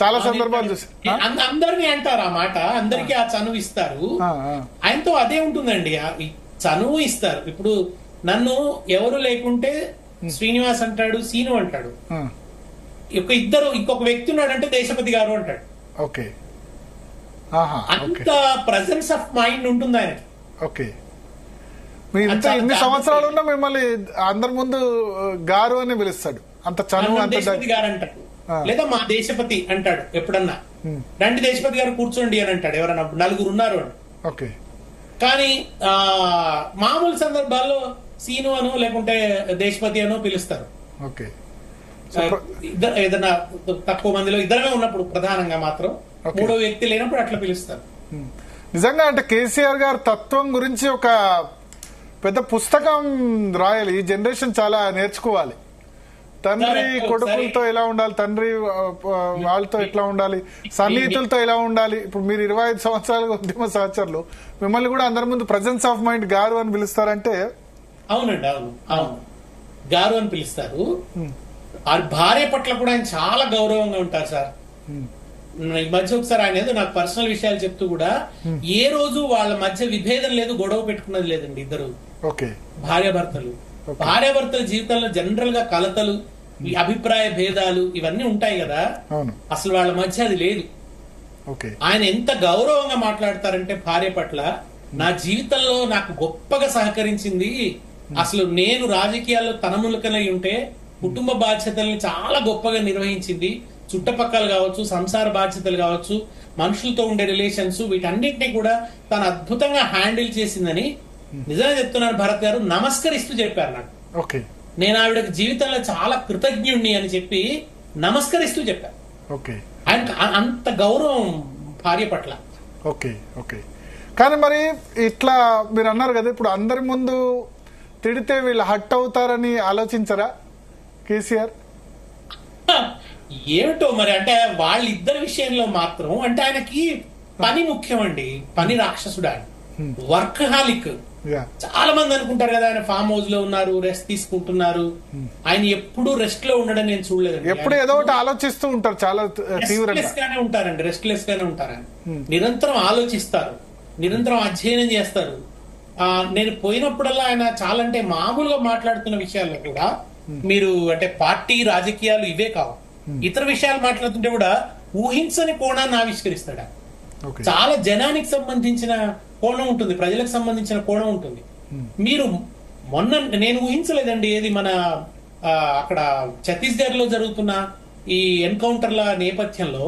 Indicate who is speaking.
Speaker 1: చాలా సందర్భాలు చూసి
Speaker 2: అందరినీ అంటారు ఆ మాట, అందరికీ ఆ చనువు ఇస్తారు. ఆయనతో అదే ఉంటుందండి, చనువు ఇస్తారు. ఇప్పుడు నన్ను ఎవరు లేకుంటే శ్రీనివాస్ అంటాడు, సీను అంటాడు. ఇంకొక వ్యక్తి ఉన్నాడంటే దేశపతి గారు అంటాడు.
Speaker 1: ఓకే,
Speaker 2: అంత ప్రెసెన్స్ ఆఫ్ మైండ్ ఉంటుంది ఆయనకి.
Speaker 1: ఓకే, ఇన్ని సంవత్సరాలు ఉన్నా మిమ్మల్ని అందరి ముందు గారు అని పిలుస్తాడు. అంత చనువు, అంత
Speaker 2: దేశపతి గారు అంటాడు, లేదా మా దేశపతి అంటాడు. ఎప్పుడన్నా రండి దేశపతి గారు కూర్చోండి అని అంటాడు. ఎవరన్నా నలుగురు ఉన్నారు అని.
Speaker 1: ఓకే,
Speaker 2: కానీ మామూలు సందర్భాల్లో సీను అనో లేకుంటే దేశపతి అనో పిలుస్తారు.
Speaker 1: ఓకే,
Speaker 2: ఏదైనా తక్కువ మందిలో ఇద్దరమే ఉన్నప్పుడు ప్రధానంగా మాత్రం, మూడో వ్యక్తి లేనప్పుడు అట్లా పిలుస్తారు.
Speaker 1: నిజంగా అంటే కేసీఆర్ గారు తత్వం గురించి ఒక పెద్ద పుస్తకం రాయాలి. ఈ జనరేషన్ చాలా నేర్చుకోవాలి. తండ్రి కొడుకులతో ఎలా ఉండాలి, తండ్రి వాళ్ళతో ఎట్లా ఉండాలి, సన్నిహితులతో ఎలా ఉండాలి. ఇప్పుడు మీరు 25 సంవత్సరాలుగా ఉద్యమ సహచరులు, మిమ్మల్ని కూడా అందరి ముందు ప్రెజెన్స్ ఆఫ్ మైండ్ గారు అని పిలుస్తారంటే.
Speaker 2: అవునండి, అవును, గారు అని పిలుస్తారు. భార్య పట్ల కూడా ఆయన చాలా గౌరవంగా ఉంటారు సార్. ఈ మధ్య ఒకసారి ఆయన ఏదో నాకు పర్సనల్ విషయాలు చెప్తూ కూడా, ఏ రోజు వాళ్ళ మధ్య విభేదం లేదు, గొడవ పెట్టుకున్నది లేదండి. ఇద్దరు భార్యాభర్తల జీవితంలో జనరల్ గా కలతలు, అభిప్రాయ భేదాలు ఇవన్నీ ఉంటాయి కదా, అసలు వాళ్ళ మధ్య అది లేదు. ఆయన ఎంత గౌరవంగా మాట్లాడతారంటే భార్య పట్ల, నా జీవితంలో నాకు గొప్పగా సహకరించింది, అసలు నేను రాజకీయాల్లో తనములకనై ఉంటే కుటుంబ బాధ్యతల్ని చాలా గొప్పగా నిర్వహించింది, చుట్టపక్కల కావచ్చు, సంసార బాధ్యతలు కావచ్చు, మనుషులతో ఉండే రిలేషన్స్, వీటన్నిటిని కూడా తను అద్భుతంగా హ్యాండిల్ చేసిందని నిజంగా చెప్తున్నాను. భరత్ గారు నమస్కరిస్తూ చెప్పారు నాకు. నేను ఆవిడకి జీవితంలో చాలా కృతజ్ఞుణ్ణి అని చెప్పి నమస్కరిస్తూ చెప్పారు. ఆయనకు అంత గౌరవం భార్య పట్ల.
Speaker 1: కానీ మరి ఇట్లా మీరు అన్నారు కదా, ఇప్పుడు అందరి ముందు తిడితే వీళ్ళు హట్ అవుతారని ఆలోచించరా కేసీఆర్?
Speaker 2: ఏమిటో మరి, అంటే వాళ్ళిద్దరి విషయంలో మాత్రం అంటే ఆయనకి పని ముఖ్యం అండి. పని రాక్షసుడు ఆయన, వర్కహాలిక్. చాలా మంది అనుకుంటారు కదా ఆయన ఫామ్ హౌస్ లో ఉన్నారు, రెస్ట్ తీసుకుంటున్నారు. ఆయన ఎప్పుడు రెస్ట్ లో ఉండడం నేను చూడలేదండి.
Speaker 1: ఎప్పుడు ఏదో ఒకటి ఆలోచిస్తూ ఉంటారు, చాలా
Speaker 2: రెస్ట్లెస్ గానే ఉంటారండి. రెస్ట్లెస్ గానే ఉంటారు ఆయన. నిరంతరం ఆలోచిస్తారు, నిరంతరం అధ్యయనం చేస్తారు. నేను పోయినప్పుడల్లా ఆయన చాలా, అంటే మామూలుగా మాట్లాడుతున్న విషయాల్లో కూడా మీరు అంటే పార్టీ రాజకీయాలు ఇవే కావు, ఇతర విషయాలు మాట్లాడుతుంటే కూడా ఊహించని కోణాన్ని ఆవిష్కరిస్తాడు. చాలా జనానికి సంబంధించిన కోణం ఉంటుంది, ప్రజలకు సంబంధించిన కోణం ఉంటుంది. మీరు మొన్న నేను ఊహించలేదండి, ఏది మన అక్కడ ఛత్తీస్గఢ్ లో జరుగుతున్న ఈ ఎన్కౌంటర్ల నేపథ్యంలో